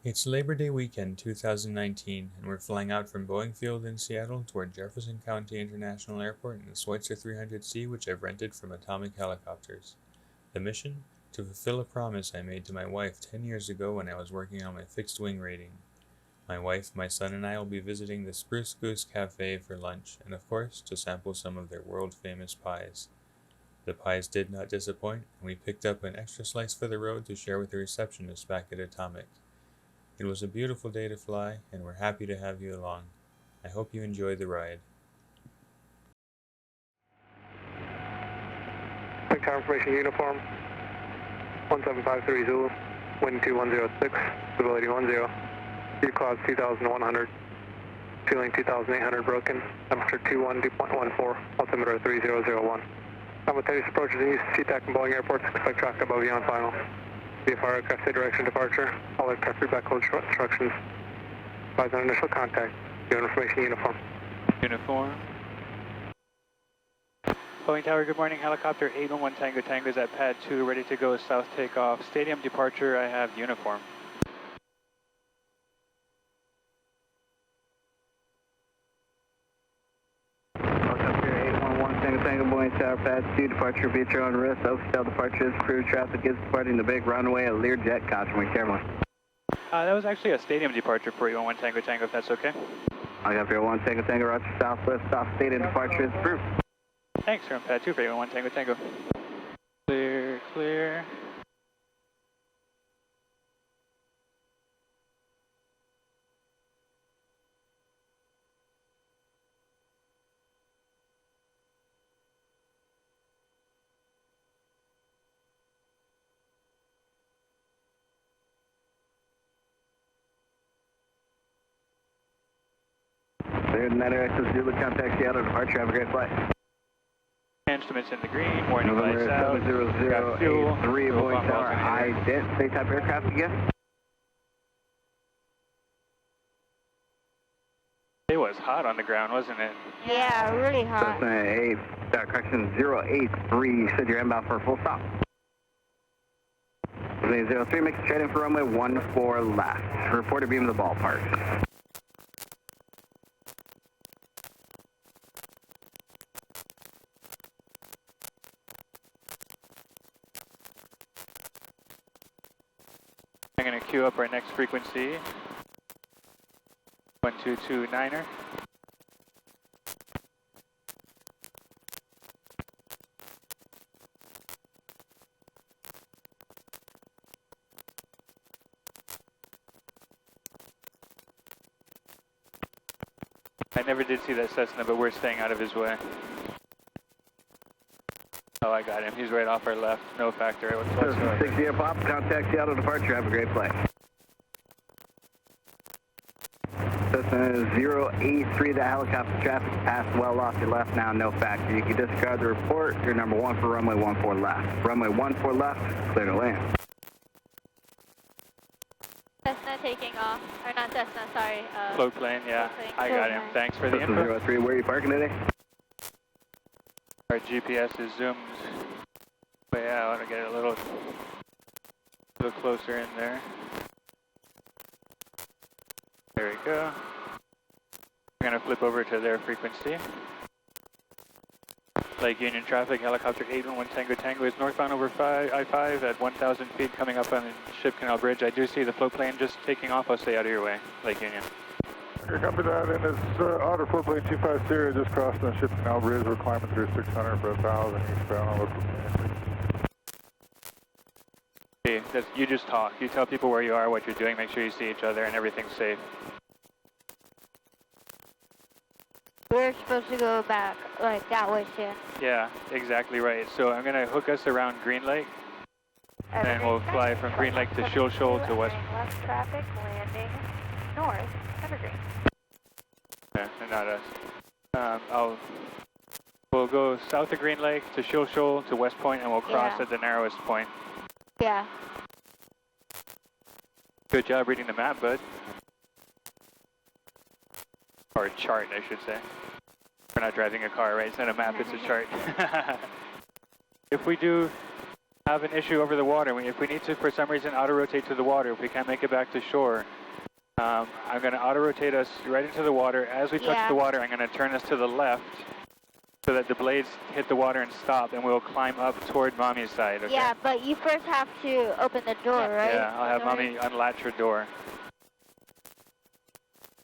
It's Labor Day weekend 2019, and we're flying out from Boeing Field in Seattle toward Jefferson County International Airport in the Schweitzer 300C, which I've rented from Atomic Helicopters. The mission? To fulfill a promise I made to my wife 10 years ago when I was working on my fixed wing rating. My wife, my son, and I will be visiting the Spruce Goose Cafe for lunch, and of course, to sample some of their world-famous pies. The pies did not disappoint, and we picked up an extra slice for the road to share with the receptionist back at Atomic. It was a beautiful day to fly, and we're happy to have you along. I hope you enjoy the ride. Quick tower information uniform, 1753 Zulu, wind 2106, stability 10, view clouds 2100, ceiling 2800 broken, temperature 21.14, altimeter 3001. Simultaneous approaches in use SeaTac and Boeing airports, expect traffic above you on final. VFR aircraft say direction departure, all aircraft read back code instructions. Advise on initial contact, your information uniform. Uniform. Boeing Tower, good morning. Helicopter 811 Tango Tango is at pad 2, ready to go south takeoff. Stadium departure, I have uniform. Helicopter 811 Tango Tango, Boeing Tower, pad 2, departure via your own risk. Oakdale departure is crew traffic is departing the big runway at Learjet, caution when careful. That was actually a stadium departure for 811 Tango Tango, if that's okay. Helicopter 811 Tango Tango, roger southwest, south stadium departure is approved. Thanks, you're on pad 2 for 811 Tango Tango. Clear, clear. Cleared and that access Zulu, contact Seattle departure, have a great flight. Instruments in the green, warning November lights out. 70083 Boeing Tower, ident, state type aircraft again. It was hot on the ground, wasn't it? Yeah, really hot. Cessna 8, correction 083, you said you're inbound for a full stop. 03, make a straight in for runway 14 left. Report a beam of the ballpark. I'm going to queue up our next frequency. 1229er. I never did see that Cessna, but we're staying out of his way. Oh, I got him. He's right off our left. No factor whatsoever. 60 up, contact Seattle departure. Have a great flight. Cessna 083, the helicopter traffic passed well off your left now, no factor. You can disregard the report. You're number 1 for runway 14 left. Runway 14 left, clear to land. Cessna taking off, or not Cessna, sorry. Float plane, yeah. Float plane. I got him. Thanks for the Cessna info. 03, where are you parking today? Our GPS is zoomed way out. I get it a little closer in there. There we go. We're going to flip over to their frequency. Lake Union traffic, helicopter 811 Tango Tango is northbound over I-5 at 1,000 feet coming up on the Ship Canal Bridge. I do see the float plane just taking off. I'll stay out of your way, Lake Union. Copy that, and it's Otter float plane 250, just crossed the Ship Canal Bridge. We're climbing through 600 for 1,000 eastbound. Okay, you just talk. You tell people where you are, what you're doing, make sure you see each other, and everything's safe. We're supposed to go back, like that way too. Yeah, exactly right. So I'm going to hook us around Green Lake, and we'll fly from Green Lake to Shoal Shoal to West. Left traffic, landing north, Evergreen. Yeah, not us. We'll go south of Green Lake to Shoal Shoal to West Point, and we'll cross at the narrowest point. Yeah. Good job reading the map, bud. Or a chart, I should say. We're not driving a car, right? It's not a map, it's a chart. If we do have an issue over the water. If we need to, for some reason, auto-rotate to the water, if we can't make it back to shore, I'm going to auto-rotate us right into the water. As we touch the water, I'm going to turn us to the left so that the blades hit the water and stop, and we'll climb up toward Mommy's side, okay? Yeah, but you first have to open the door, right? Yeah, I'll have Mommy unlatch her door.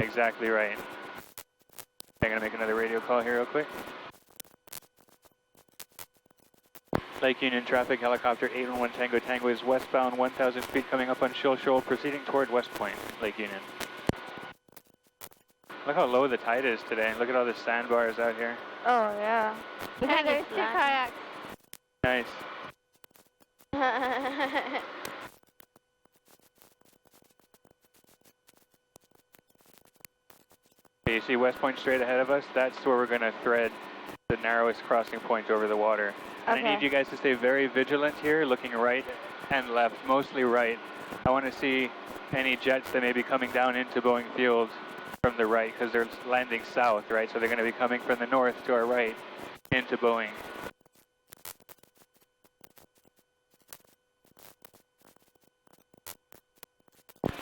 Exactly right. I'm going to make another radio call here real quick. Lake Union traffic, helicopter 811 Tango Tango is westbound 1,000 feet coming up on Shill Shoal, proceeding toward West Point, Lake Union. Look how low the tide is today. Look at all the sandbars out here. Oh, yeah. Yeah, there's 2 kayaks. Nice. Okay, you see West Point straight ahead of us? That's where we're going to thread the narrowest crossing point over the water. And I need you guys to stay very vigilant here, looking right and left, mostly right. I want to see any jets that may be coming down into Boeing Field from the right, because they're landing south, right? So they're going to be coming from the north to our right into Boeing.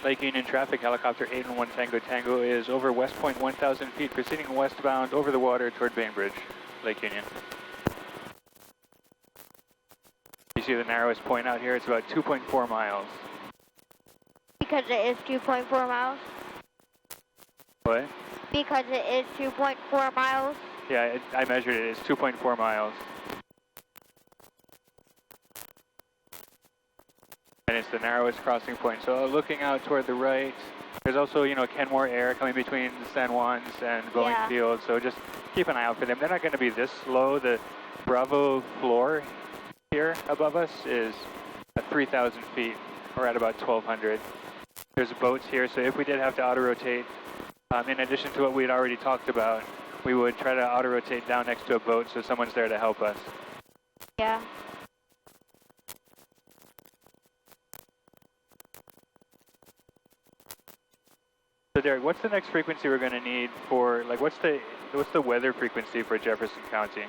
Lake Union traffic, helicopter 811 Tango Tango is over West Point 1,000 feet, proceeding westbound over the water toward Bainbridge, Lake Union. You see the narrowest point out here? It's about 2.4 miles. Because it is 2.4 miles? What? Because it is 2.4 miles? Yeah, I measured it. It's 2.4 miles. And it's the narrowest crossing point. So looking out toward the right, there's also, you know, Kenmore Air coming between San Juan's and Boeing Field. So just keep an eye out for them. They're not going to be this low. The Bravo floor here above us is at 3,000 feet, or at about 1,200. There's boats here, so if we did have to auto-rotate, in addition to what we'd already talked about, we would try to auto-rotate down next to a boat so someone's there to help us. Yeah. So Derek, what's the next frequency we're going to need for, like, what's the weather frequency for Jefferson County?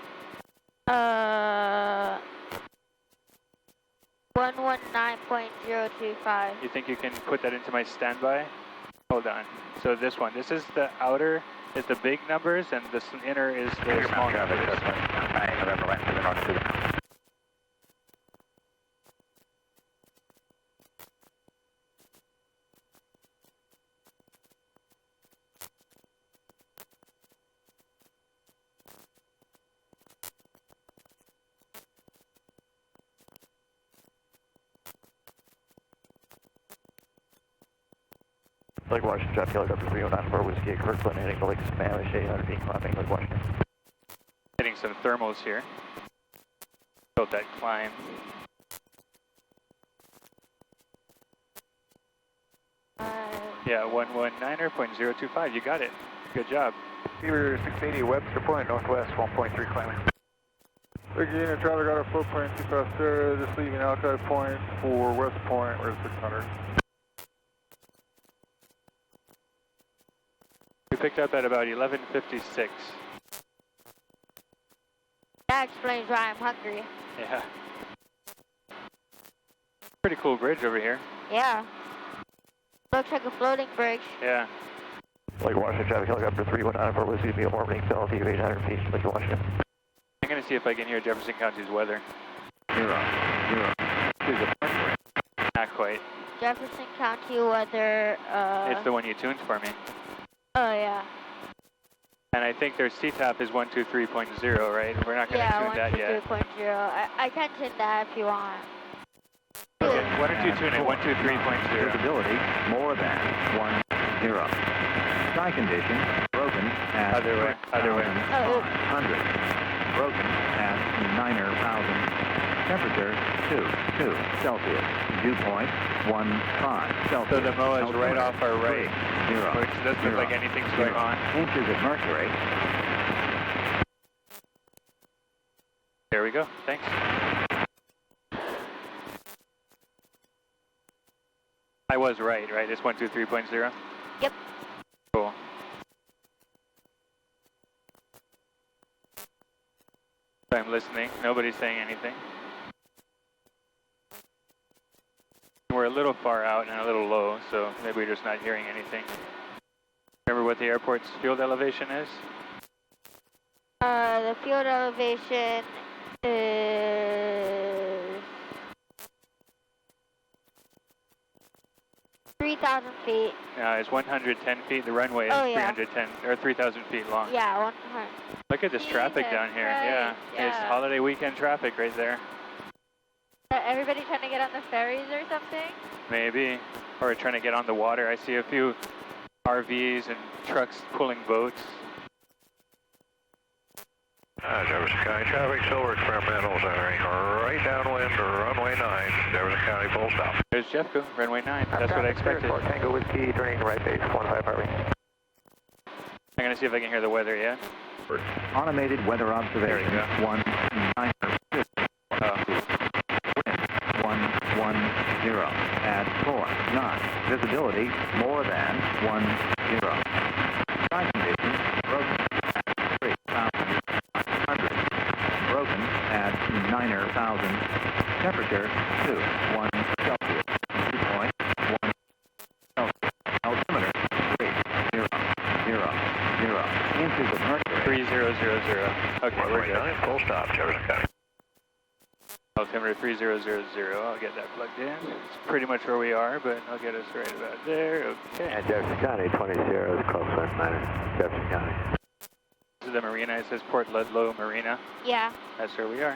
119.025. You think you can put that into my standby? Hold on. So this one, this is the outer, is the big numbers, and this inner is the small numbers. Lake Washington, traffic helicopter 3094, Whiskey at Kirkland, heading to Lake Sammamish, 800 feet, climbing Lake Washington. Hitting some thermals here. Built that climb. Yeah, 119.025, you got it. Good job. Beaver 680, Webster Point, northwest, 1.3 climbing. Lake Union traffic out of float plane 25 Sierra, just leaving Alki Point for West Point, we're at 600. We picked up at about 11:56. That explains why I'm hungry. Yeah. Pretty cool bridge over here. Yeah. Looks like a floating bridge. Yeah. Lake Washington, traffic helicopter 3194, Whiskey to be orbiting south of 800 feet, Lake Washington. I'm going to see if I can hear Jefferson County's weather. 0. Not quite. Jefferson County weather, It's the one you tuned for me. Oh, yeah. And I think their CTAP is 123.0, right? We're not going to tune that yet. 123.0. I can tune that if you want. Okay, why don't you tune it? 123.0. Visibility more than 10. Sky condition broken at Other way. 6,500. Broken at 9,000. Temperature 2 Celsius. Dew point 15 Celsius. So the MOA is right off our right, 0. which doesn't look like anything's going on. Inches of mercury. There we go. Thanks. I was right? It's 123.0? Yep. Cool. So I'm listening. Nobody's saying anything. we're a little far out and a little low, so maybe we're just not hearing anything. Remember what the airport's field elevation is? The field elevation is 3,000 feet. It's 110 feet. The runway is 310 or 3,000 feet long. Yeah, 100. Look at this traffic down here. Right. Yeah, it's holiday weekend traffic right there. Everybody trying to get on the ferries or something? Maybe, or trying to get on the water. I see a few RVs and trucks pulling boats. Jefferson County traffic, silver experimentals entering right downwind to runway 9, Jefferson County full stop. There's Jeffco, runway 9. That's what I expected. Tango Whiskey, turning right base, 15 Harvey. I'm going to see if I can hear the weather yet. Automated weather observation. There we go. 190. Wind 110 at 4 knots. Visibility more than 10. Sky conditions broken at 3,500. Broken at 9,000. Temperature 1 Celsius. Dew point 1 Celsius. Altimeter 3,000. Inches of mercury. 3000. Okay, we're good. 9, full stop, Jefferson County. Altimeter 3000. I'll get that plugged in. It's pretty much where we are, but I'll get us right about there. Okay. And Jefferson County, 20 Sierra, close wind 9, Jefferson County. This is the marina. It says Port Ludlow Marina. Yeah. That's where we are.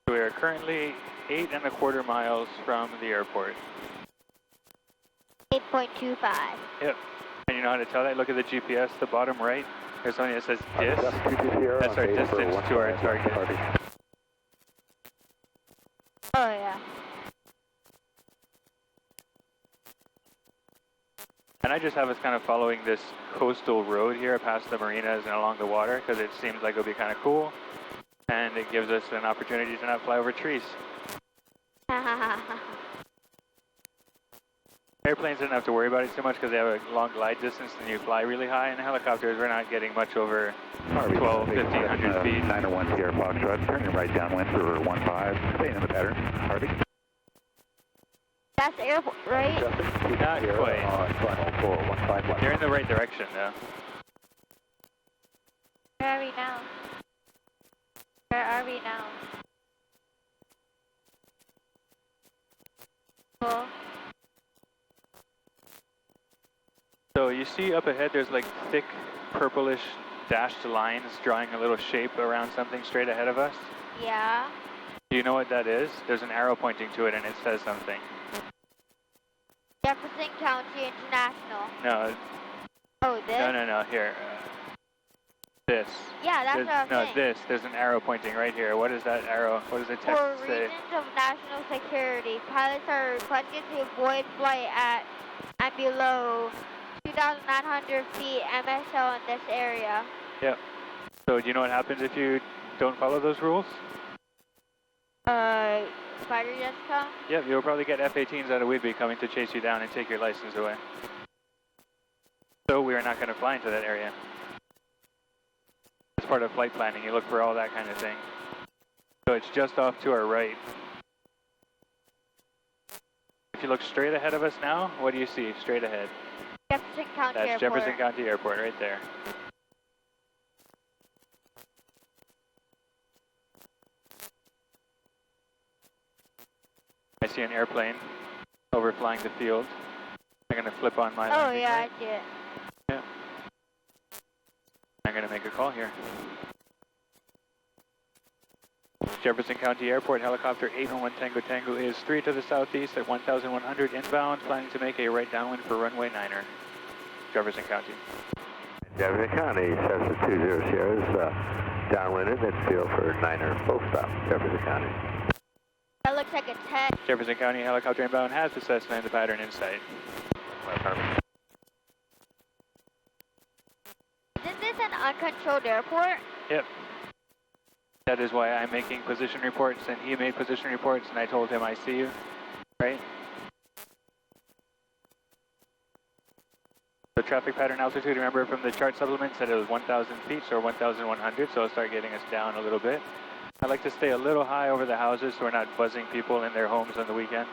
We are currently 8.25 miles from the airport. 8.25. Yep. And you know how to tell that? Look at the GPS, the bottom right. There's something that says DIS. That's our distance to our target. Oh, yeah. And I just have us kind of following this coastal road here past the marinas and along the water because it seems like it'll be kind of cool. And it gives us an opportunity to not fly over trees. Airplanes don't have to worry about it too much because they have a long glide distance and you fly really high. And helicopters, we're not getting much over 12, 1,500 feet. 901 Sierra Foxtrot, turning right downwind for 15, staying in the pattern. Harvey. That's airport, right? Not quite. You're in the right direction though. Where are we now? Where are we now? Cool. So you see up ahead there's like thick purplish dashed lines drawing a little shape around something straight ahead of us. Yeah. Do you know what that is? There's an arrow pointing to it and it says something. Jefferson County International. No. Oh, this? No, here. This. Yeah, that's what I'm saying. This. There's an arrow pointing right here. What is that arrow? What does the text For say? reasons of national security, pilots are requested to avoid flight at and below 2,900 feet MSL in this area. Yep. So do you know what happens if you don't follow those rules? Fighter jets come? Yep, you'll probably get F-18s out of Whidbey coming to chase you down and take your license away. So we are not going to fly into that area. It's part of flight planning. You look for all that kind of thing. So it's just off to our right. If you look straight ahead of us now, what do you see straight ahead? Jefferson County That's Airport. Jefferson County Airport right there. I see an airplane overflying the field. I'm going to flip on my landing yeah, light. I see it. Yeah. I'm going to make a call here. Jefferson County Airport, helicopter 801 Tango Tango is 3 to the southeast at 1,100 inbound, planning to make a right downwind for runway 9er. Jefferson County. Jefferson County, Cessna 20 Sierra, downwind in midfield for 9er, full stop, Jefferson County. That looks like a 10. Jefferson County helicopter inbound has the Cessna in the pattern in sight. Isn't this an uncontrolled airport? Yep. That is why I'm making position reports, and he made position reports, and I told him I see you, right? The traffic pattern altitude, remember from the chart supplement said it was 1,000 feet or 1,100, so it'll start getting us down a little bit. I like to stay a little high over the houses so we're not buzzing people in their homes on the weekend.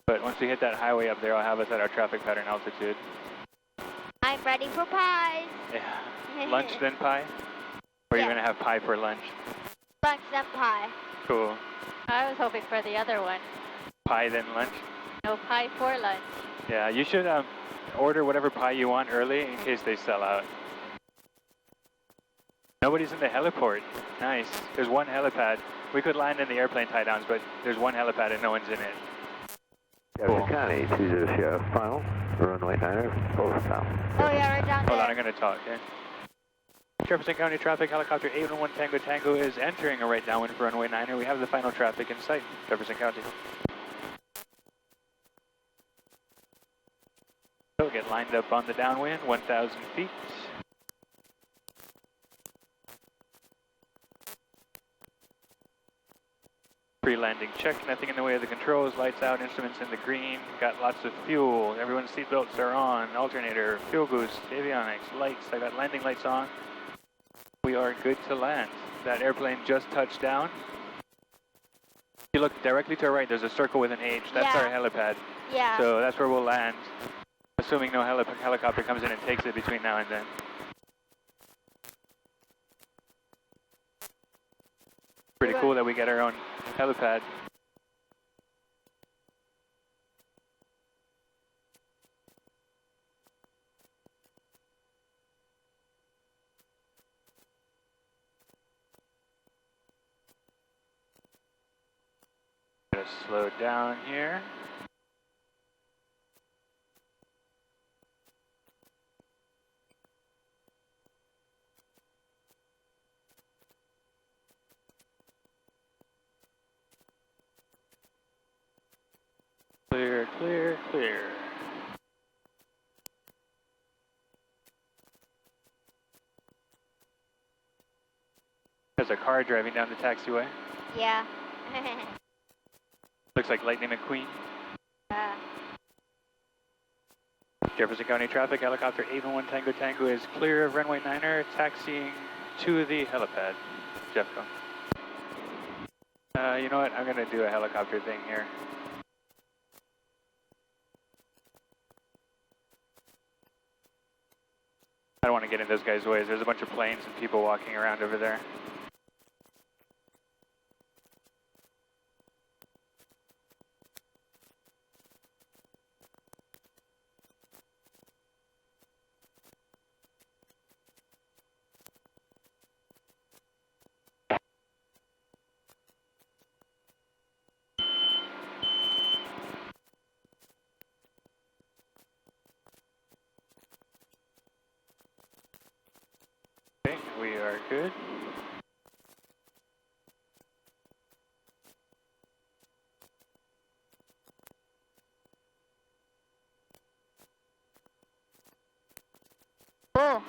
But once we hit that highway up there, I'll have us at our traffic pattern altitude. I'm ready for pies. Yeah. Lunch then pie? Or are you Yeah. going to have pie for lunch? Lunch then pie. Cool. I was hoping for the other one. Pie then lunch? No pie for lunch. Yeah, you should order whatever pie you want early in case they sell out. Nobody's in the heliport. Nice. There's one helipad. We could land in the airplane tie downs, but there's one helipad and no one's in it. Jefferson County, 20 Sierra, final, runway 9er, both down. Oh yeah, right down Hold on, there. I'm going to talk, okay? Jefferson County traffic, helicopter 811 Tango Tango is entering a right downwind for runway 9er. We have the final traffic in sight, Jefferson County. So get lined up on the downwind, 1,000 feet. Pre-landing check, nothing in the way of the controls, lights out, instruments in the green, got lots of fuel, everyone's seatbelts are on, alternator, fuel boost, avionics, lights, I got landing lights on. We are good to land. That airplane just touched down. If you look directly to our right, there's a circle with an H, that's our helipad. Yeah. So that's where we'll land, assuming no helicopter comes in and takes it between now and then. Pretty cool that we get our own helipad. Gonna slow down here. Clear, clear, clear. There's a car driving down the taxiway. Yeah. Looks like Lightning McQueen. Jefferson County traffic, helicopter 811 Tango Tango is clear of runway 9er, taxiing to the helipad. Jeffco. You know what? I'm going to do a helicopter thing here. I don't want to get in those guys' ways. There's a bunch of planes and people walking around over there. Okay, we are good. Oh.